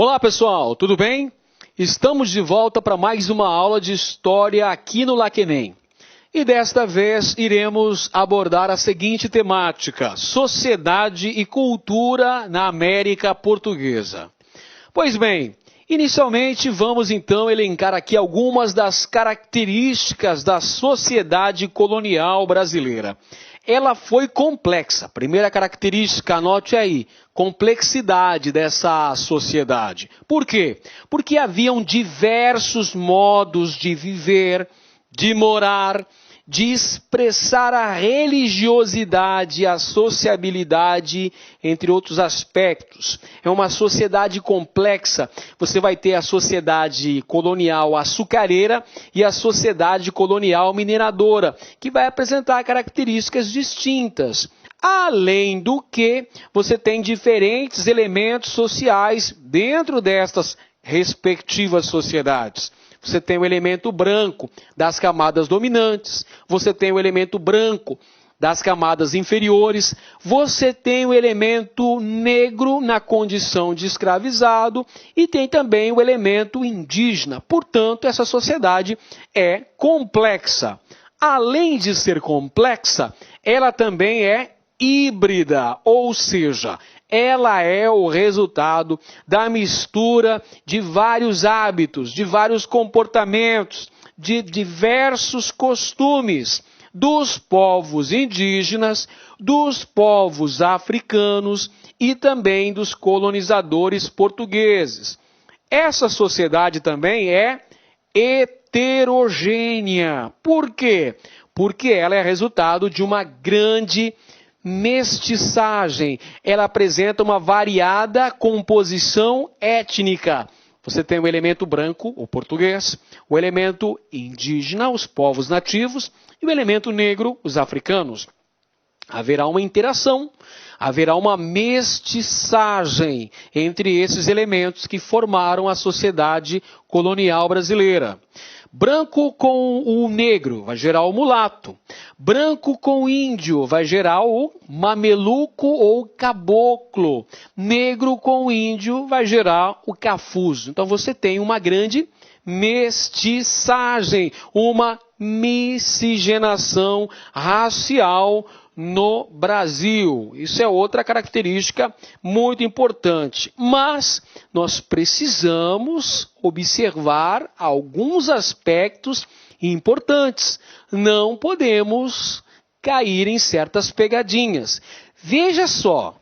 Olá pessoal, tudo bem? Estamos de volta para mais uma aula de História aqui no LACENEM. E desta vez iremos abordar a seguinte temática: Sociedade e Cultura na América Portuguesa. Pois bem, inicialmente vamos então elencar aqui algumas das características da sociedade colonial brasileira. Ela foi complexa. Primeira característica, anote aí, complexidade dessa sociedade. Por quê? Porque haviam diversos modos de viver, de morar, de expressar a religiosidade, a sociabilidade, entre outros aspectos. É uma sociedade complexa. Você vai ter a sociedade colonial açucareira e a sociedade colonial mineradora, que vai apresentar características distintas. Além do que, você tem diferentes elementos sociais dentro destas respectivas sociedades. Você tem o elemento branco das camadas dominantes, você tem o elemento branco das camadas inferiores, você tem o elemento negro na condição de escravizado e tem também o elemento indígena. Portanto, essa sociedade é complexa. Além de ser complexa, ela também é híbrida, ou seja, ela é o resultado da mistura de vários hábitos, de vários comportamentos, de diversos costumes dos povos indígenas, dos povos africanos e também dos colonizadores portugueses. Essa sociedade também é heterogênea. Por quê? Porque ela é resultado de uma grande mestiçagem. Ela apresenta uma variada composição étnica. Você tem o elemento branco, o português, o elemento indígena, os povos nativos, e o elemento negro, os africanos. Haverá uma interação, haverá uma mestiçagem entre esses elementos que formaram a sociedade colonial brasileira. Branco com o negro vai gerar o mulato. Branco com o índio vai gerar o mameluco ou caboclo. Negro com o índio vai gerar o cafuzo. Então você tem uma grande mestiçagem, uma miscigenação racial no Brasil. Isso é outra característica muito importante. Mas nós precisamos observar alguns aspectos importantes. Não podemos cair em certas pegadinhas. Veja só,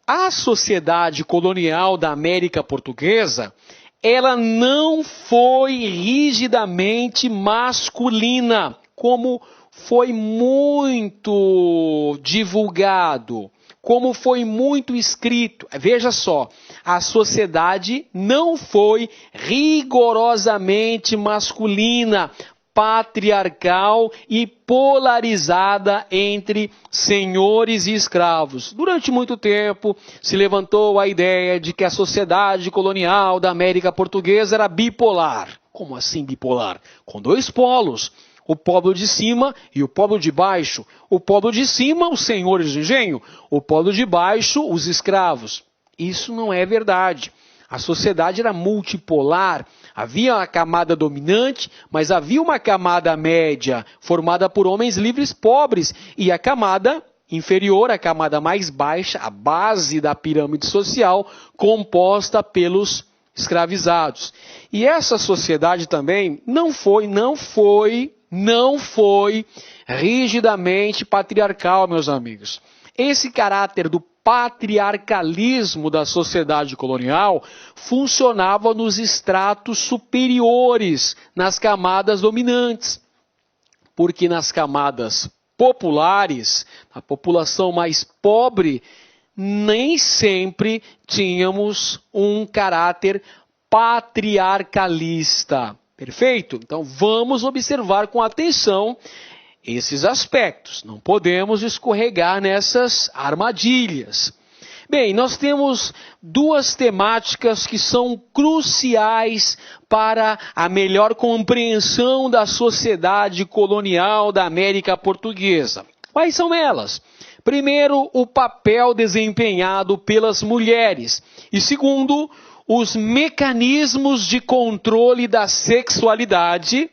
a sociedade colonial da América Portuguesa, ela não foi rigidamente masculina, como foi muito divulgado, como foi muito escrito. Veja só, a sociedade não foi rigorosamente masculina, patriarcal e polarizada entre senhores e escravos. Durante muito tempo se levantou a ideia de que a sociedade colonial da América Portuguesa era bipolar. Como assim bipolar? Com dois polos. O polo de cima e o polo de baixo. O polo de cima, os senhores de engenho. O polo de baixo, os escravos. Isso não é verdade. A sociedade era multipolar. Havia a camada dominante, mas havia uma camada média, formada por homens livres pobres. E a camada inferior, a camada mais baixa, a base da pirâmide social, composta pelos escravizados. E essa sociedade também não foi rigidamente patriarcal, meus amigos. Esse caráter do patriarcalismo da sociedade colonial funcionava nos estratos superiores, nas camadas dominantes. Porque nas camadas populares, a população mais pobre, nem sempre tínhamos um caráter patriarcalista. Perfeito? Então vamos observar com atenção esses aspectos. Não podemos escorregar nessas armadilhas. Bem, nós temos duas temáticas que são cruciais para a melhor compreensão da sociedade colonial da América Portuguesa. Quais são elas? Primeiro, o papel desempenhado pelas mulheres. E segundo, os mecanismos de controle da sexualidade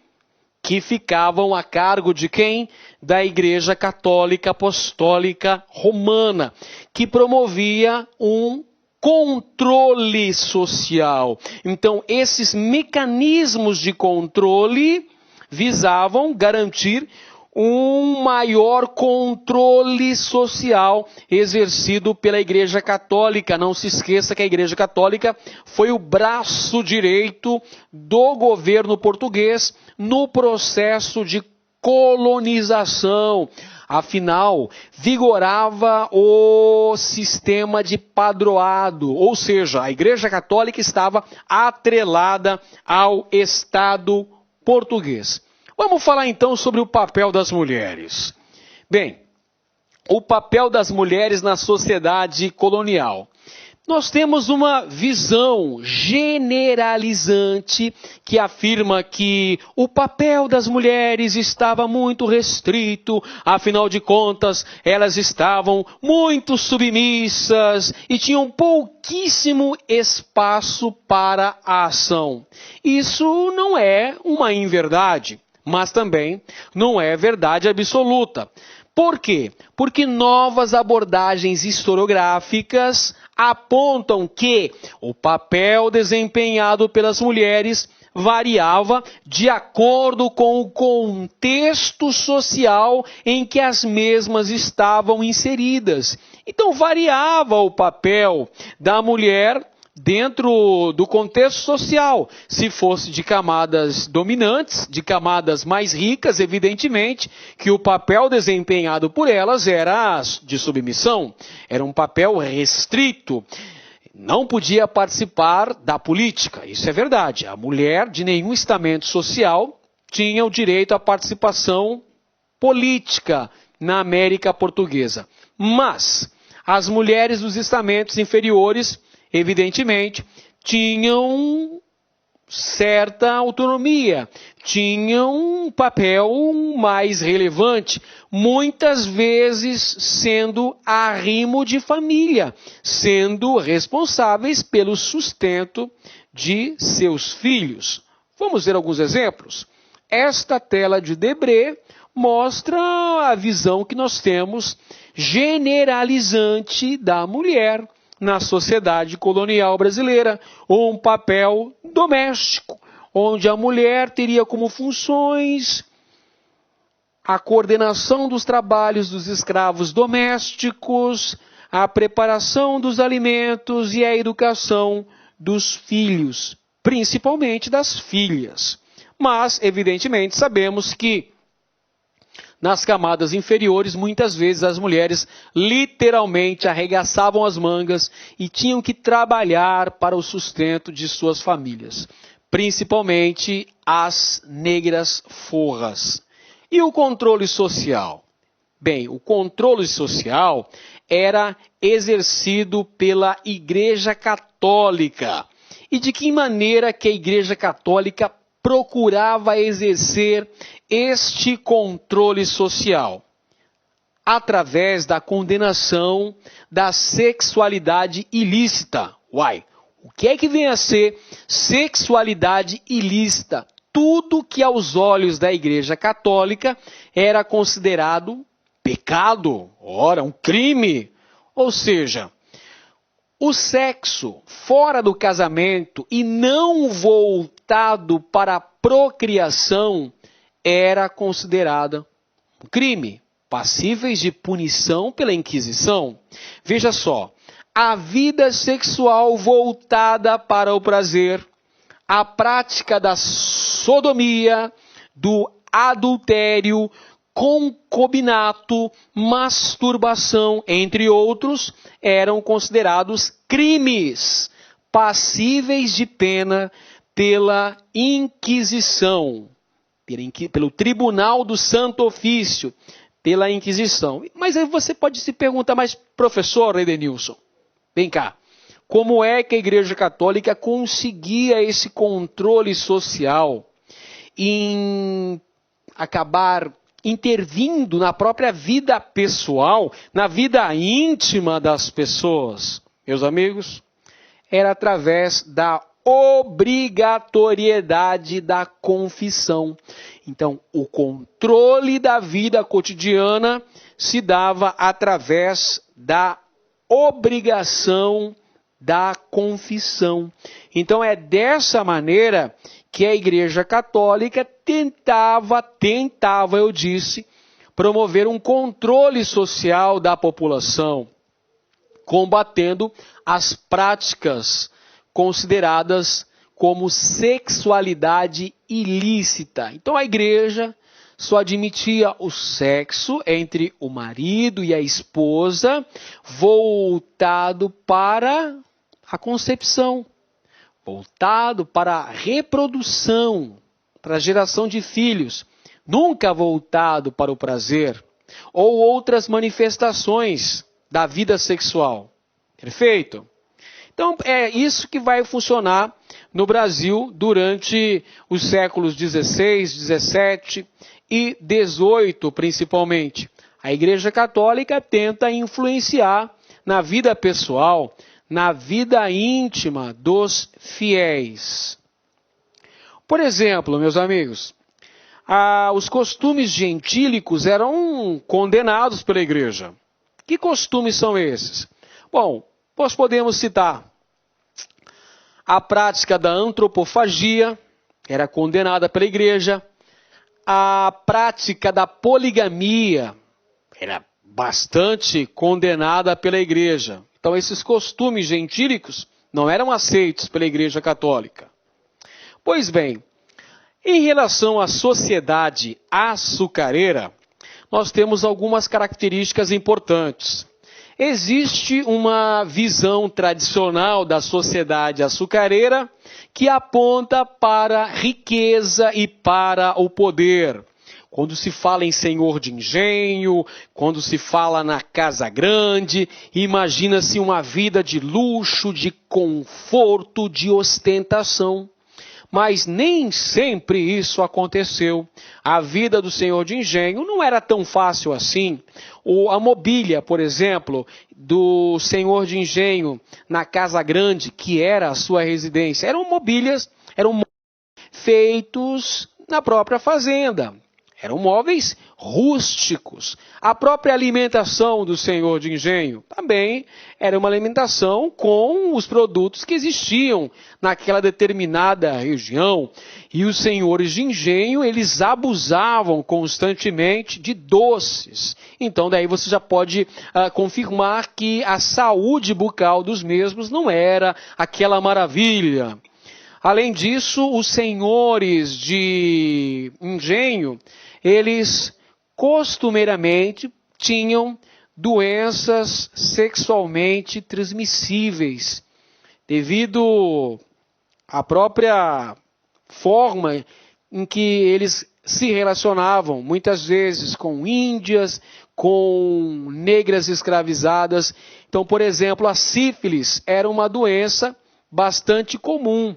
que ficavam a cargo de quem? Da Igreja Católica Apostólica Romana, que promovia um controle social. Então, esses mecanismos de controle visavam garantir um maior controle social exercido pela Igreja Católica. Não se esqueça que a Igreja Católica foi o braço direito do governo português no processo de colonização. Afinal, vigorava o sistema de padroado, ou seja, a Igreja Católica estava atrelada ao Estado português. Vamos falar então sobre o papel das mulheres. Bem, o papel das mulheres na sociedade colonial. Nós temos uma visão generalizante que afirma que o papel das mulheres estava muito restrito, afinal de contas, elas estavam muito submissas e tinham pouquíssimo espaço para a ação. Isso não é uma inverdade, mas também não é verdade absoluta. Por quê? Porque novas abordagens historiográficas apontam que o papel desempenhado pelas mulheres variava de acordo com o contexto social em que as mesmas estavam inseridas. Então variava o papel da mulher dentro do contexto social, se fosse de camadas dominantes, de camadas mais ricas, evidentemente, que o papel desempenhado por elas era de submissão, era um papel restrito, não podia participar da política, isso é verdade. A mulher de nenhum estamento social tinha o direito à participação política na América Portuguesa, mas as mulheres dos estamentos inferiores evidentemente, tinham certa autonomia, tinham um papel mais relevante, muitas vezes sendo arrimo de família, sendo responsáveis pelo sustento de seus filhos. Vamos ver alguns exemplos? Esta tela de Debré mostra a visão que nós temos generalizante da mulher na sociedade colonial brasileira, um papel doméstico, onde a mulher teria como funções a coordenação dos trabalhos dos escravos domésticos, a preparação dos alimentos e a educação dos filhos, principalmente das filhas. Mas, evidentemente, sabemos que nas camadas inferiores, muitas vezes as mulheres literalmente arregaçavam as mangas e tinham que trabalhar para o sustento de suas famílias, principalmente as negras forras. E o controle social? Bem, o controle social era exercido pela Igreja Católica. E de que maneira que a Igreja Católica procurava exercer este controle social? Através da condenação da sexualidade ilícita. Uai, o que é que vem a ser sexualidade ilícita? Tudo que aos olhos da Igreja Católica era considerado pecado, ora, um crime. Ou seja, o sexo fora do casamento e não voltado para a procriação era considerada um crime, passíveis de punição pela Inquisição. Veja só, a vida sexual voltada para o prazer, a prática da sodomia, do adultério, concubinato, masturbação, entre outros, eram considerados crimes passíveis de pena pela Inquisição, pelo Tribunal do Santo Ofício, pela Inquisição. Mas aí você pode se perguntar, mas professor Edenilson, vem cá, como é que a Igreja Católica conseguia esse controle social em acabar intervindo na própria vida pessoal, na vida íntima das pessoas? Meus amigos, era através da obrigatoriedade da confissão. Então, o controle da vida cotidiana se dava através da obrigação da confissão. Então, é dessa maneira que a Igreja Católica tentava, eu disse, promover um controle social da população, combatendo as práticas consideradas como sexualidade ilícita. Então a igreja só admitia o sexo entre o marido e a esposa voltado para a concepção, voltado para a reprodução, para a geração de filhos, nunca voltado para o prazer ou outras manifestações da vida sexual. Perfeito? Então, é isso que vai funcionar no Brasil durante os séculos XVI, XVII e XVIII, principalmente. A Igreja Católica tenta influenciar na vida pessoal, na vida íntima dos fiéis. Por exemplo, meus amigos, os costumes gentílicos eram condenados pela Igreja. Que costumes são esses? Bom, nós podemos citar a prática da antropofagia, era condenada pela Igreja. A prática da poligamia era bastante condenada pela Igreja. Então, esses costumes gentílicos não eram aceitos pela Igreja Católica. Pois bem, em relação à sociedade açucareira, nós temos algumas características importantes. Existe uma visão tradicional da sociedade açucareira que aponta para a riqueza e para o poder. Quando se fala em senhor de engenho, quando se fala na casa grande, imagina-se uma vida de luxo, de conforto, de ostentação. Mas nem sempre isso aconteceu. A vida do senhor de engenho não era tão fácil assim. A mobília, por exemplo, do senhor de engenho na casa grande, que era a sua residência, eram móveis feitos na própria fazenda. Eram móveis rústicos. A própria alimentação do senhor de engenho também era uma alimentação com os produtos que existiam naquela determinada região. E os senhores de engenho, eles abusavam constantemente de doces. Então daí você já pode confirmar que a saúde bucal dos mesmos não era aquela maravilha. Além disso, os senhores de engenho, eles costumeiramente tinham doenças sexualmente transmissíveis, devido à própria forma em que eles se relacionavam, muitas vezes com índias, com negras escravizadas. Então, por exemplo, a sífilis era uma doença bastante comum.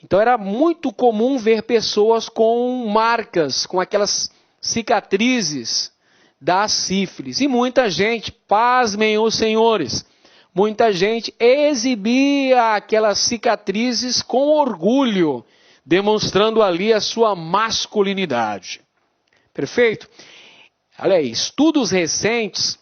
Então era muito comum ver pessoas com marcas, com aquelas cicatrizes da sífilis. E muita gente, pasmem os senhores, muita gente exibia aquelas cicatrizes com orgulho, demonstrando ali a sua masculinidade. Perfeito? Olha aí, estudos recentes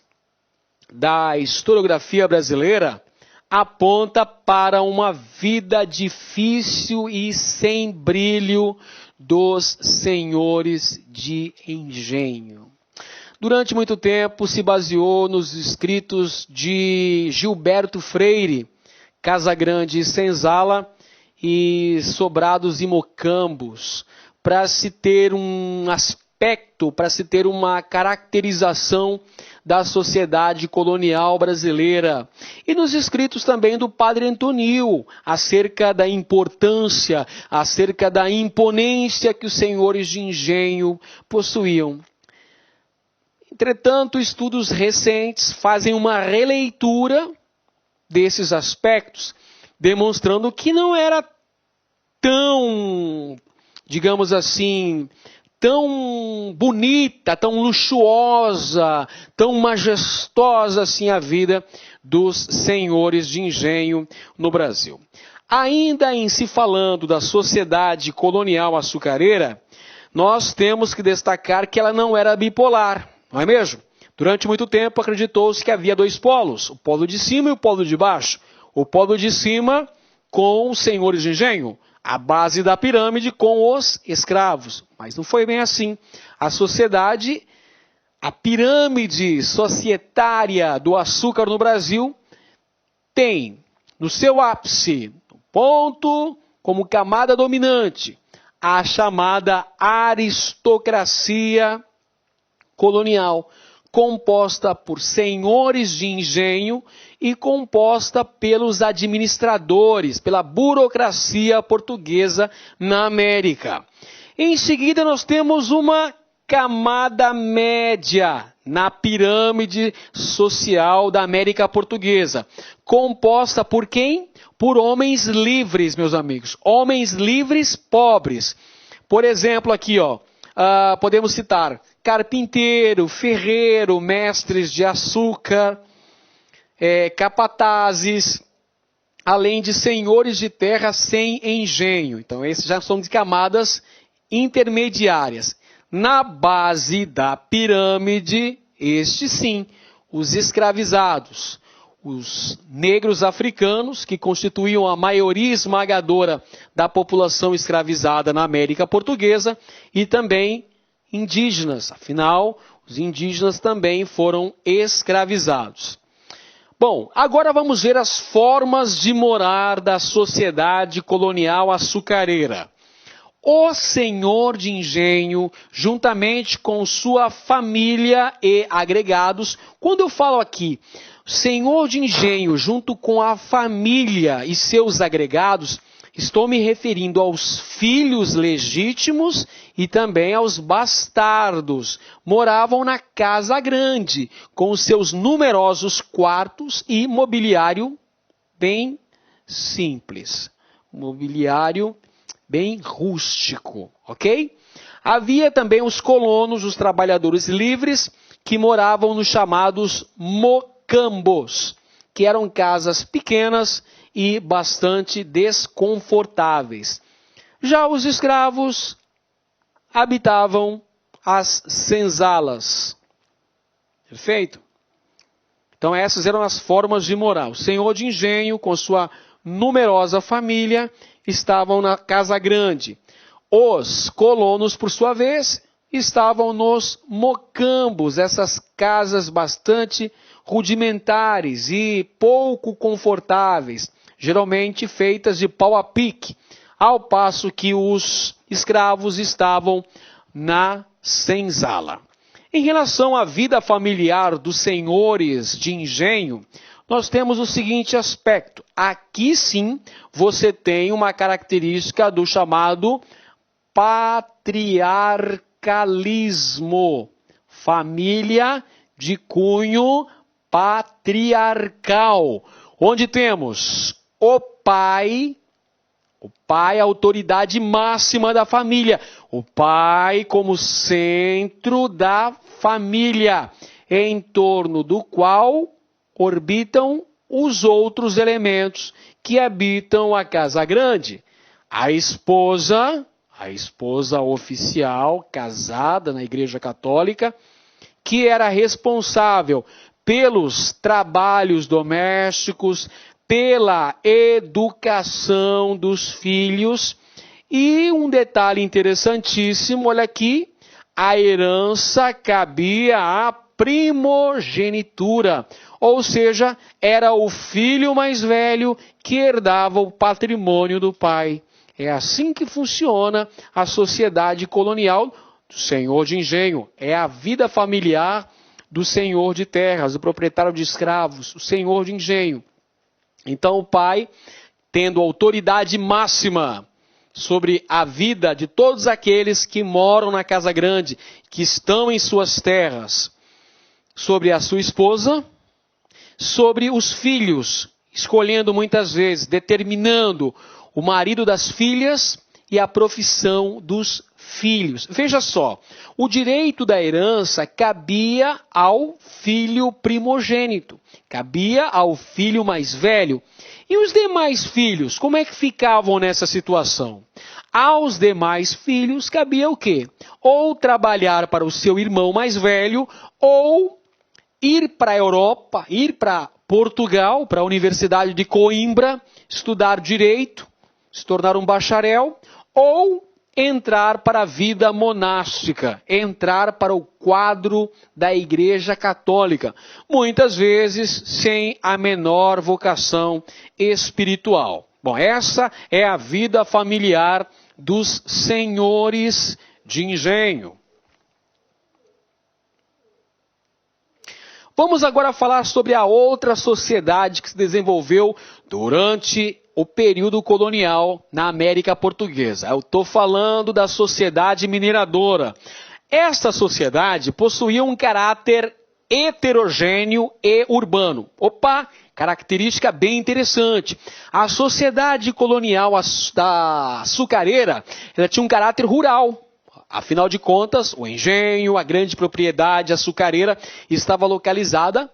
da historiografia brasileira aponta para uma vida difícil e sem brilho dos senhores de engenho. Durante muito tempo se baseou nos escritos de Gilberto Freire, Casagrande e Senzala e Sobrados e Mocambos, para se ter um aspecto, para se ter uma caracterização da sociedade colonial brasileira. E nos escritos também do Padre Antonil, acerca da importância, acerca da imponência que os senhores de engenho possuíam. Entretanto, estudos recentes fazem uma releitura desses aspectos, demonstrando que não era tão, digamos assim, tão bonita, tão luxuosa, tão majestosa assim a vida dos senhores de engenho no Brasil. Ainda em se falando da sociedade colonial açucareira, nós temos que destacar que ela não era bipolar, não é mesmo? Durante muito tempo acreditou-se que havia dois polos, o polo de cima e o polo de baixo. O polo de cima com os senhores de engenho, a base da pirâmide com os escravos. Mas não foi bem assim. A sociedade, a pirâmide societária do açúcar no Brasil tem no seu ápice, ponto como camada dominante, a chamada aristocracia colonial, composta por senhores de engenho e composta pelos administradores, pela burocracia portuguesa na América. Em seguida, nós temos uma camada média na pirâmide social da América Portuguesa, composta por quem? Por homens livres, meus amigos. Homens livres pobres. Por exemplo, aqui, podemos citar carpinteiro, ferreiro, mestres de açúcar, capatazes, além de senhores de terra sem engenho. Então, esses já são de camadas intermediárias. Na base da pirâmide, estes sim, os escravizados, os negros africanos, que constituíam a maioria esmagadora da população escravizada na América Portuguesa, e também indígenas, afinal, os indígenas também foram escravizados. Bom, agora vamos ver as formas de morar da sociedade colonial açucareira. O senhor de engenho, juntamente com sua família e agregados, quando eu falo aqui, senhor de engenho junto com a família e seus agregados, estou me referindo aos filhos legítimos e também aos bastardos. Moravam na casa grande, com os seus numerosos quartos e mobiliário bem simples. Mobiliário bem rústico, ok? Havia também os colonos, os trabalhadores livres, que moravam nos chamados mocambos, que eram casas pequenas e bastante desconfortáveis. Já os escravos habitavam as senzalas. Perfeito? Então essas eram as formas de morar. O senhor de engenho, com sua numerosa família, estavam na casa grande. Os colonos, por sua vez, estavam nos mocambos, essas casas bastante rudimentares e pouco confortáveis, geralmente feitas de pau a pique, ao passo que os escravos estavam na senzala. Em relação à vida familiar dos senhores de engenho, nós temos o seguinte aspecto. Aqui sim, você tem uma característica do chamado patriarcalismo. Família de cunho patriarcal, onde temos o pai, a autoridade máxima da família, o pai como centro da família, em torno do qual orbitam os outros elementos que habitam a casa grande. A esposa oficial, casada na Igreja Católica, que era responsável pelos trabalhos domésticos, pela educação dos filhos. E um detalhe interessantíssimo, olha aqui, a herança cabia à primogenitura, ou seja, era o filho mais velho que herdava o patrimônio do pai. É assim que funciona a sociedade colonial do senhor de engenho. É a vida familiar do senhor de terras, do proprietário de escravos, o senhor de engenho. Então o pai, tendo autoridade máxima sobre a vida de todos aqueles que moram na casa grande, que estão em suas terras, sobre a sua esposa, sobre os filhos, escolhendo muitas vezes, determinando o marido das filhas e a profissão dos filhos. Veja só, o direito da herança cabia ao filho primogênito, cabia ao filho mais velho. E os demais filhos, como é que ficavam nessa situação? Aos demais filhos cabia o quê? Ou trabalhar para o seu irmão mais velho, ou ir para a Europa, ir para Portugal, para a Universidade de Coimbra, estudar direito, se tornar um bacharel, ou entrar para a vida monástica, entrar para o quadro da Igreja Católica, muitas vezes sem a menor vocação espiritual. Bom, essa é a vida familiar dos senhores de engenho. Vamos agora falar sobre a outra sociedade que se desenvolveu durante o período colonial na América Portuguesa. Eu estou falando da sociedade mineradora. Esta sociedade possuía um caráter heterogêneo e urbano. Opa, característica bem interessante. A sociedade colonial da açucareira, ela tinha um caráter rural. Afinal de contas, o engenho, a grande propriedade açucareira estava localizada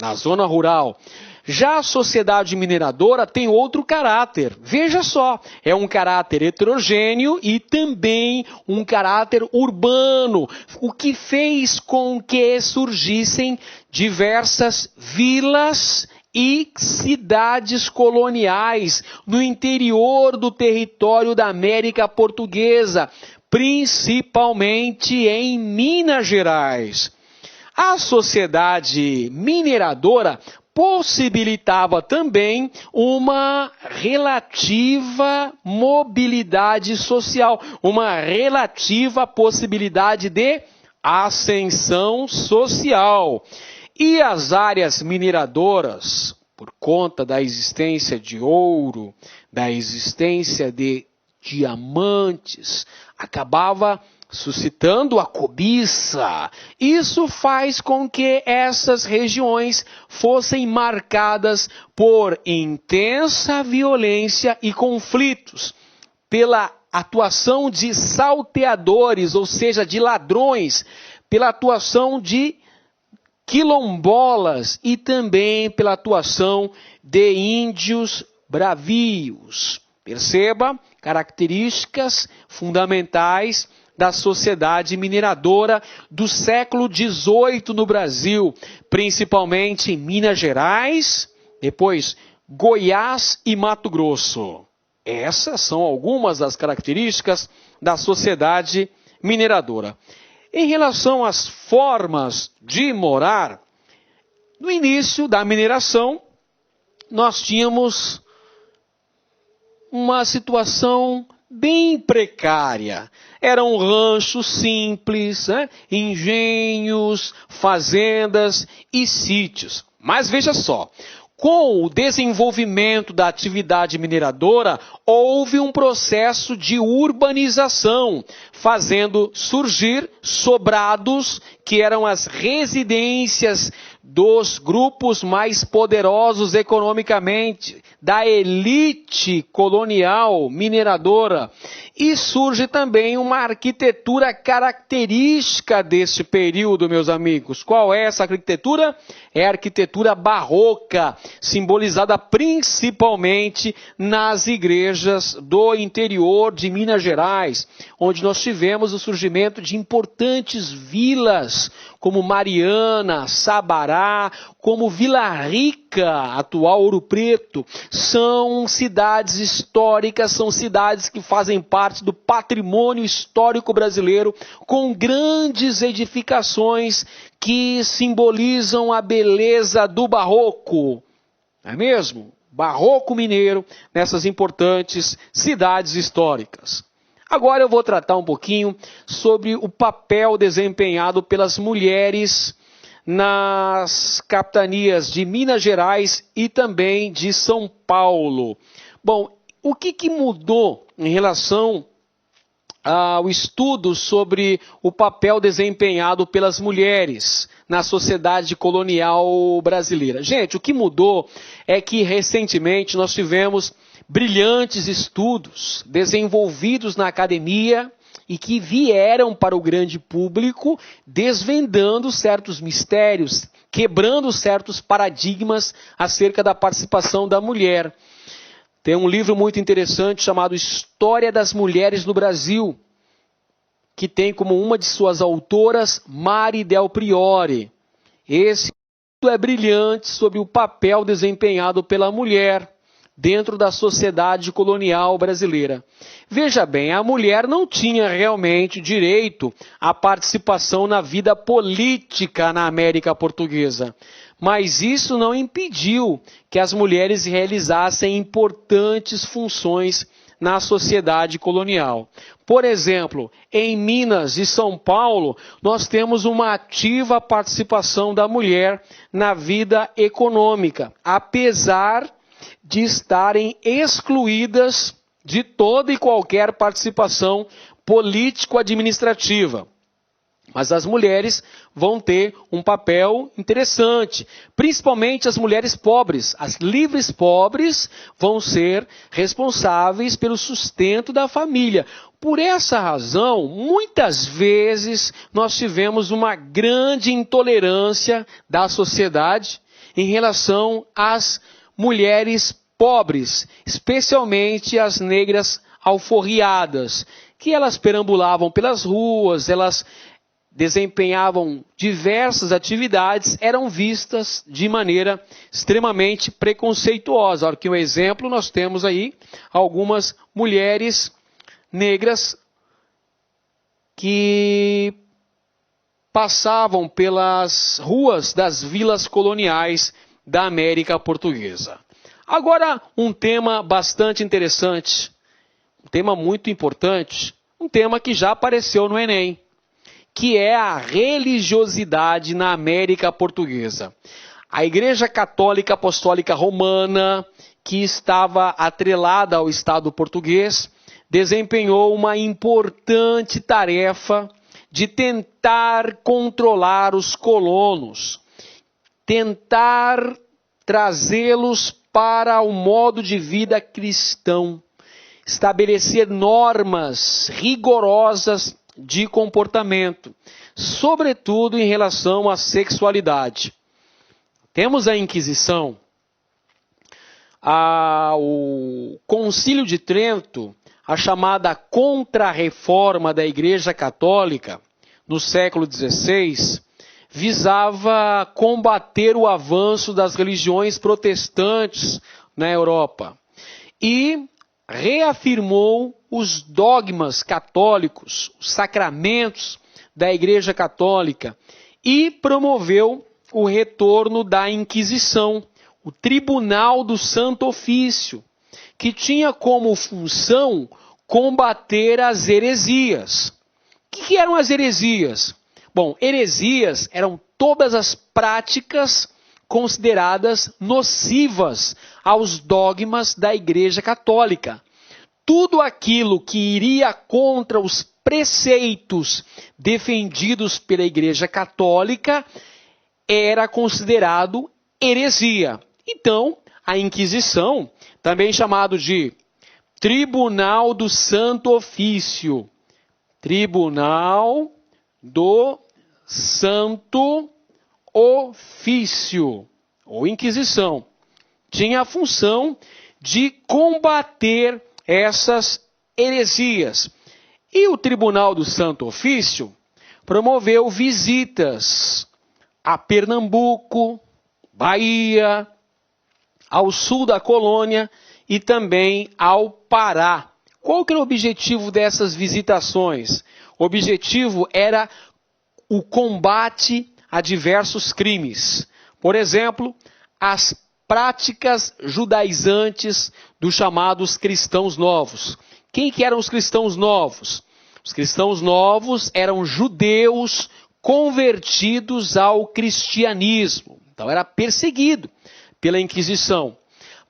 na zona rural. Já a sociedade mineradora tem outro caráter. Veja só, é um caráter heterogêneo e também um caráter urbano, o que fez com que surgissem diversas vilas e cidades coloniais no interior do território da América Portuguesa, principalmente em Minas Gerais. A sociedade mineradora possibilitava também uma relativa mobilidade social, uma relativa possibilidade de ascensão social. E as áreas mineradoras, por conta da existência de ouro, da existência de diamantes, acabava suscitando a cobiça. Isso faz com que essas regiões fossem marcadas por intensa violência e conflitos, pela atuação de salteadores, ou seja, de ladrões, pela atuação de quilombolas e também pela atuação de índios bravios. Perceba, características fundamentais da sociedade mineradora do século XVIII no Brasil, principalmente em Minas Gerais, depois Goiás e Mato Grosso. Essas são algumas das características da sociedade mineradora. Em relação às formas de morar, no início da mineração, nós tínhamos uma situação bem precária. Eram ranchos simples, engenhos, fazendas e sítios. Mas veja só, com o desenvolvimento da atividade mineradora, houve um processo de urbanização, fazendo surgir sobrados, que eram as residências dos grupos mais poderosos economicamente, da elite colonial mineradora. E surge também uma arquitetura característica deste período, meus amigos. Qual é essa arquitetura? É a arquitetura barroca, simbolizada principalmente nas igrejas do interior de Minas Gerais, onde nós tivemos o surgimento de importantes vilas, como Mariana, Sabará, como Vila Rica, atual Ouro Preto. São cidades históricas, são cidades que fazem parte do patrimônio histórico brasileiro, com grandes edificações que simbolizam a beleza do barroco. Não é mesmo? Barroco mineiro nessas importantes cidades históricas. Agora eu vou tratar um pouquinho sobre o papel desempenhado pelas mulheres nas capitanias de Minas Gerais e também de São Paulo. Bom, o que mudou em relação ao estudo sobre o papel desempenhado pelas mulheres na sociedade colonial brasileira? Gente, o que mudou é que recentemente nós tivemos brilhantes estudos desenvolvidos na academia e que vieram para o grande público desvendando certos mistérios, quebrando certos paradigmas acerca da participação da mulher. Tem um livro muito interessante chamado História das Mulheres no Brasil, que tem como uma de suas autoras Mari Del Priore. Esse livro é brilhante sobre o papel desempenhado pela mulher dentro da sociedade colonial brasileira. Veja bem, a mulher não tinha realmente direito à participação na vida política na América Portuguesa, mas isso não impediu que as mulheres realizassem importantes funções na sociedade colonial. Por exemplo, em Minas e São Paulo, nós temos uma ativa participação da mulher na vida econômica, apesar de estarem excluídas de toda e qualquer participação político-administrativa. Mas as mulheres vão ter um papel interessante, principalmente as mulheres pobres. As livres pobres vão ser responsáveis pelo sustento da família. Por essa razão, muitas vezes nós tivemos uma grande intolerância da sociedade em relação às mulheres pobres, especialmente as negras alforriadas, que elas perambulavam pelas ruas, elas desempenhavam diversas atividades, eram vistas de maneira extremamente preconceituosa. Aqui um exemplo, nós temos aí algumas mulheres negras que passavam pelas ruas das vilas coloniais da América Portuguesa. Agora, um tema bastante interessante, um tema muito importante, um tema que já apareceu no Enem, que é a religiosidade na América Portuguesa. A Igreja Católica Apostólica Romana, que estava atrelada ao Estado português, desempenhou uma importante tarefa de tentar controlar os colonos, tentar trazê-los para o modo de vida cristão, estabelecer normas rigorosas de comportamento, sobretudo em relação à sexualidade. Temos a Inquisição, o Concílio de Trento, a chamada Contra-Reforma da Igreja Católica, no século XVI, visava combater o avanço das religiões protestantes na Europa e reafirmou os dogmas católicos, os sacramentos da Igreja Católica e promoveu o retorno da Inquisição, o Tribunal do Santo Ofício, que tinha como função combater as heresias. O que eram as heresias? Bom, heresias eram todas as práticas consideradas nocivas aos dogmas da Igreja Católica. Tudo aquilo que iria contra os preceitos defendidos pela Igreja Católica era considerado heresia. Então, a Inquisição, também chamado de Tribunal do Santo Ofício, Tribunal do Santo Ofício, ou Inquisição, tinha a função de combater essas heresias. E o Tribunal do Santo Ofício promoveu visitas a Pernambuco, Bahia, ao sul da colônia e também ao Pará. Qual que era o objetivo dessas visitações? O objetivo era o combate a diversos crimes. Por exemplo, as práticas judaizantes dos chamados cristãos novos. Quem que eram os cristãos novos? Os cristãos novos eram judeus convertidos ao cristianismo. Então era perseguido pela Inquisição.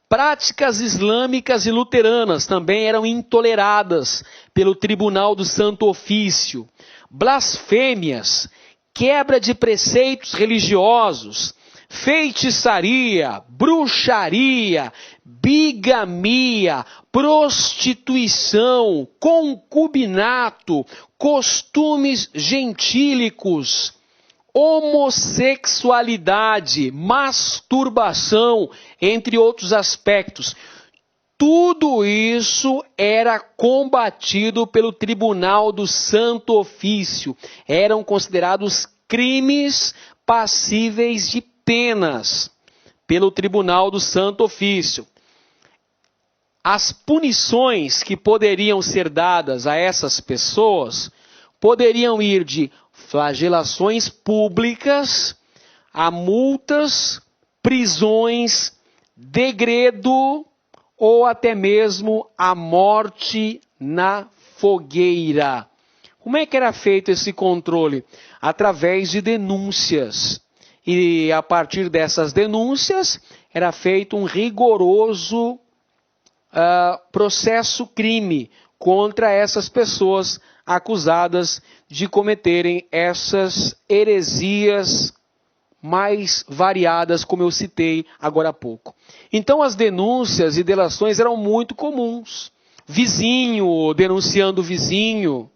Práticas islâmicas e luteranas também eram intoleradas pelo Tribunal do Santo Ofício. Blasfêmias, quebra de preceitos religiosos, feitiçaria, bruxaria, bigamia, prostituição, concubinato, costumes gentílicos, homossexualidade, masturbação, entre outros aspectos. Tudo isso era combatido pelo Tribunal do Santo Ofício. Eram considerados crimes passíveis de penas pelo Tribunal do Santo Ofício. As punições que poderiam ser dadas a essas pessoas poderiam ir de flagelações públicas a multas, prisões, degredo ou até mesmo a morte na fogueira. Como é que era feito esse controle? Através de denúncias. E a partir dessas denúncias era feito um rigoroso processo-crime contra essas pessoas acusadas de cometerem essas heresias mais variadas, como eu citei agora há pouco. Então as denúncias e delações eram muito comuns. Vizinho denunciando vizinho,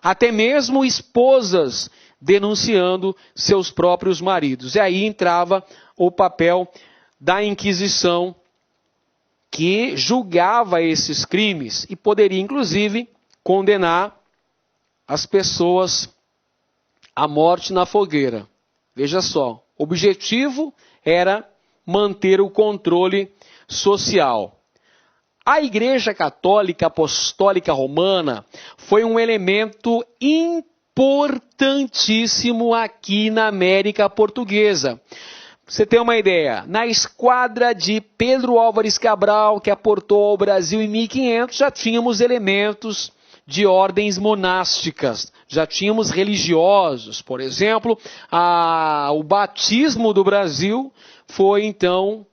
até mesmo esposas denunciando seus próprios maridos. E aí entrava o papel da Inquisição, que julgava esses crimes e poderia, inclusive, condenar as pessoas à morte na fogueira. Veja só, o objetivo era manter o controle social. A Igreja Católica Apostólica Romana foi um elemento importantíssimo aqui na América Portuguesa. Você tem uma ideia, na esquadra de Pedro Álvares Cabral, que aportou ao Brasil em 1500, já tínhamos elementos de ordens monásticas, já tínhamos religiosos. Por exemplo, o batismo do Brasil foi então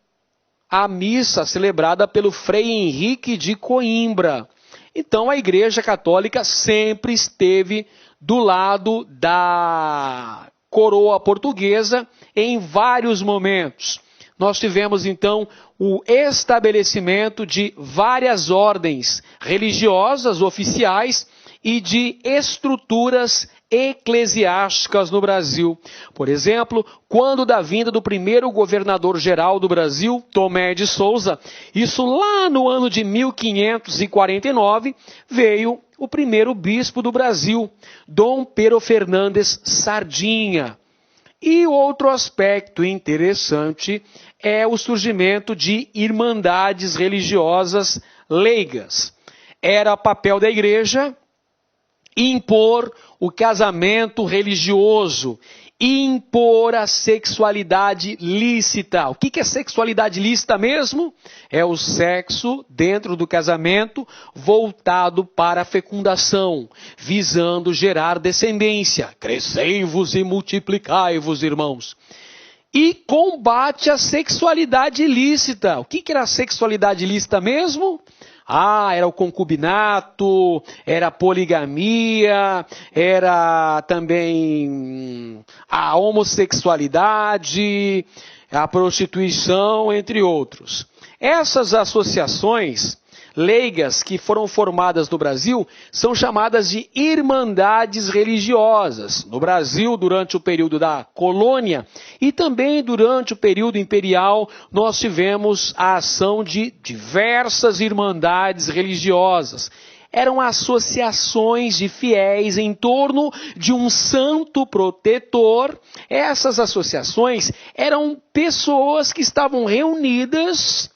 a missa celebrada pelo Frei Henrique de Coimbra. Então a Igreja Católica sempre esteve do lado da coroa portuguesa em vários momentos. Nós tivemos então o estabelecimento de várias ordens religiosas oficiais e de estruturas eclesiásticas no Brasil. Por exemplo, quando da vinda do primeiro governador-geral do Brasil, Tomé de Souza, isso lá no ano de 1549, veio o primeiro bispo do Brasil, Dom Pero Fernandes Sardinha. E outro aspecto interessante é o surgimento de irmandades religiosas leigas. Era papel da igreja impor o casamento religioso, impor a sexualidade lícita. O que é sexualidade lícita mesmo? É o sexo dentro do casamento voltado para a fecundação, visando gerar descendência. Crescei-vos e multiplicai-vos, irmãos. E combate a sexualidade ilícita. O que era a sexualidade ilícita mesmo? Era o concubinato, era a poligamia, era também a homossexualidade, a prostituição, entre outros. Essas associações leigas que foram formadas no Brasil são chamadas de irmandades religiosas. No Brasil, durante o período da colônia e também durante o período imperial, nós tivemos a ação de diversas irmandades religiosas. Eram associações de fiéis em torno de um santo protetor. Essas associações eram pessoas que estavam reunidas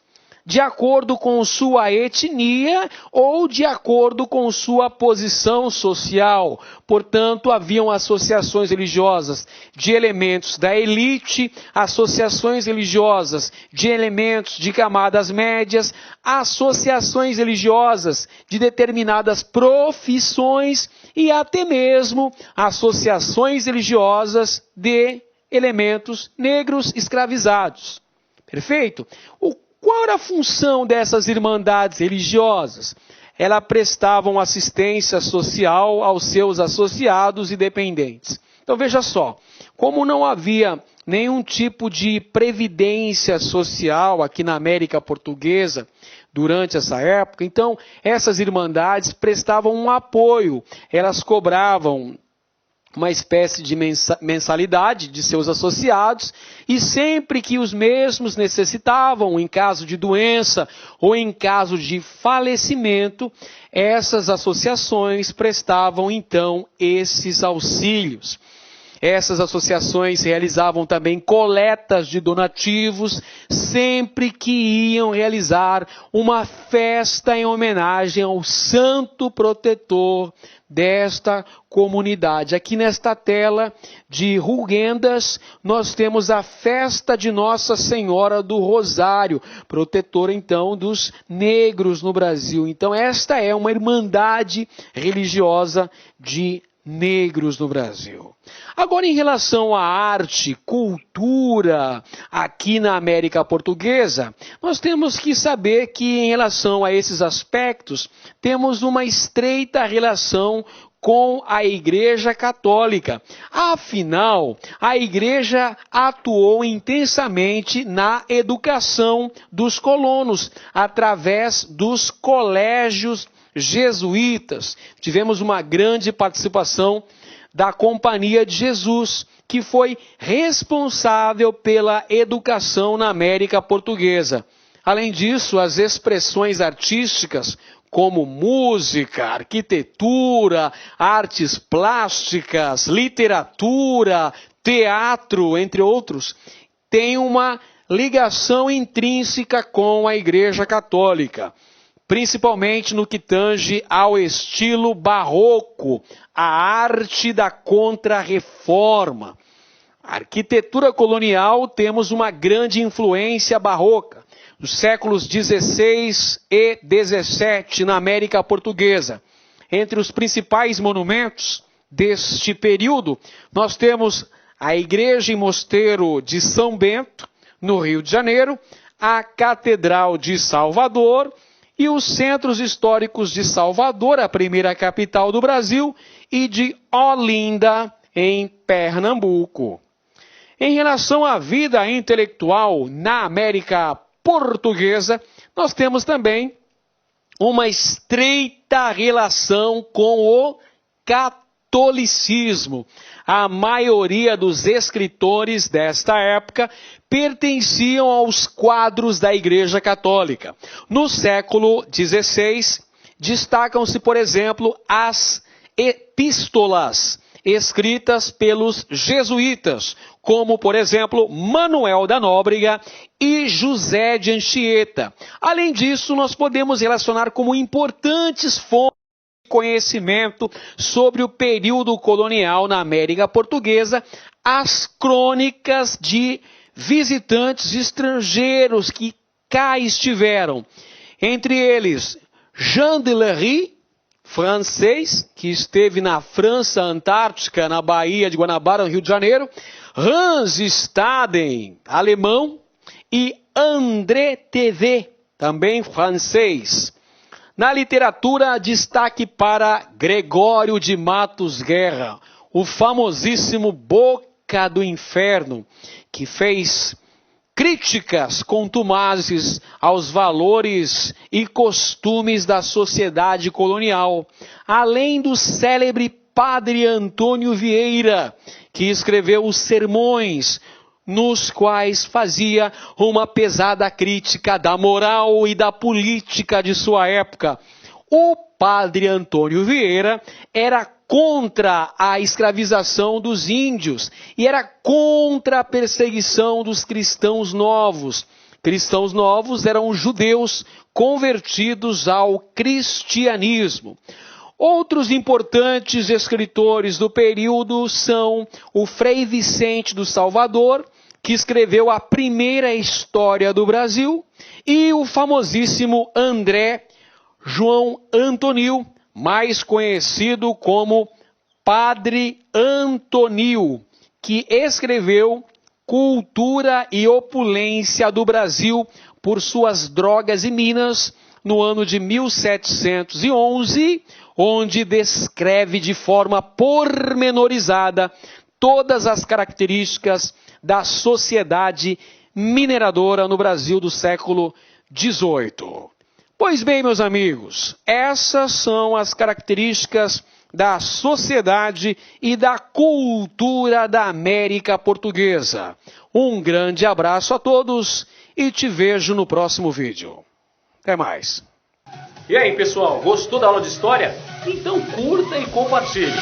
de acordo com sua etnia ou de acordo com sua posição social. Portanto, haviam associações religiosas de elementos da elite, associações religiosas de elementos de camadas médias, associações religiosas de determinadas profissões e até mesmo associações religiosas de elementos negros escravizados. Perfeito? Qual era a função dessas irmandades religiosas? Elas prestavam assistência social aos seus associados e dependentes. Então veja só, como não havia nenhum tipo de previdência social aqui na América Portuguesa durante essa época. Então, essas irmandades prestavam um apoio, elas cobravam uma espécie de mensalidade de seus associados, e sempre que os mesmos necessitavam, em caso de doença ou em caso de falecimento, essas associações prestavam então esses auxílios. Essas associações realizavam também coletas de donativos sempre que iam realizar uma festa em homenagem ao santo protetor desta comunidade. Aqui nesta tela de Rugendas, nós temos a festa de Nossa Senhora do Rosário, protetora então dos negros no Brasil. Então esta é uma irmandade religiosa de negros no Brasil. Agora, em relação à arte, cultura, aqui na América Portuguesa, nós temos que saber que, em relação a esses aspectos, temos uma estreita relação com a Igreja Católica. Afinal, a Igreja atuou intensamente na educação dos colonos, através dos colégios jesuítas. Tivemos uma grande participação da Companhia de Jesus, que foi responsável pela educação na América Portuguesa. Além disso, as expressões artísticas, como música, arquitetura, artes plásticas, literatura, teatro, entre outros, têm uma ligação intrínseca com a Igreja Católica, principalmente no que tange ao estilo barroco, a arte da Contra-Reforma. A arquitetura colonial, temos uma grande influência barroca, nos séculos XVI e XVII na América Portuguesa. Entre os principais monumentos deste período, nós temos a Igreja e Mosteiro de São Bento, no Rio de Janeiro, a Catedral de Salvador e os centros históricos de Salvador, a primeira capital do Brasil, e de Olinda, em Pernambuco. Em relação à vida intelectual na América Portuguesa, nós temos também uma estreita relação com o catolicismo. A maioria dos escritores desta época pertenciam aos quadros da Igreja Católica. No século XVI, destacam-se, por exemplo, as epístolas escritas pelos jesuítas, como, por exemplo, Manuel da Nóbrega e José de Anchieta. Além disso, nós podemos relacionar como importantes fontes de conhecimento sobre o período colonial na América Portuguesa as crônicas de visitantes estrangeiros que cá estiveram. Entre eles, Jean de Lery, francês, que esteve na França Antártica, na Baía de Guanabara, no Rio de Janeiro, Hans Staden, alemão, e André Thevet, também francês. Na literatura, destaque para Gregório de Matos Guerra, o famosíssimo Boca do Inferno, que fez críticas contumazes aos valores e costumes da sociedade colonial, além do célebre Padre Antônio Vieira, que escreveu os sermões, nos quais fazia uma pesada crítica da moral e da política de sua época. O Padre Antônio Vieira era contra a escravização dos índios e era contra a perseguição dos cristãos novos. Cristãos novos eram judeus convertidos ao cristianismo. Outros importantes escritores do período são o Frei Vicente do Salvador, que escreveu a primeira história do Brasil, e o famosíssimo André João Antonil, mais conhecido como Padre Antonil, que escreveu Cultura e Opulência do Brasil por suas drogas e minas no ano de 1711, onde descreve de forma pormenorizada todas as características da sociedade mineradora no Brasil do século XVIII. Pois bem, meus amigos, essas são as características da sociedade e da cultura da América Portuguesa. Um grande abraço a todos e te vejo no próximo vídeo. Até mais. E aí, pessoal, gostou da aula de história? Então curta e compartilhe.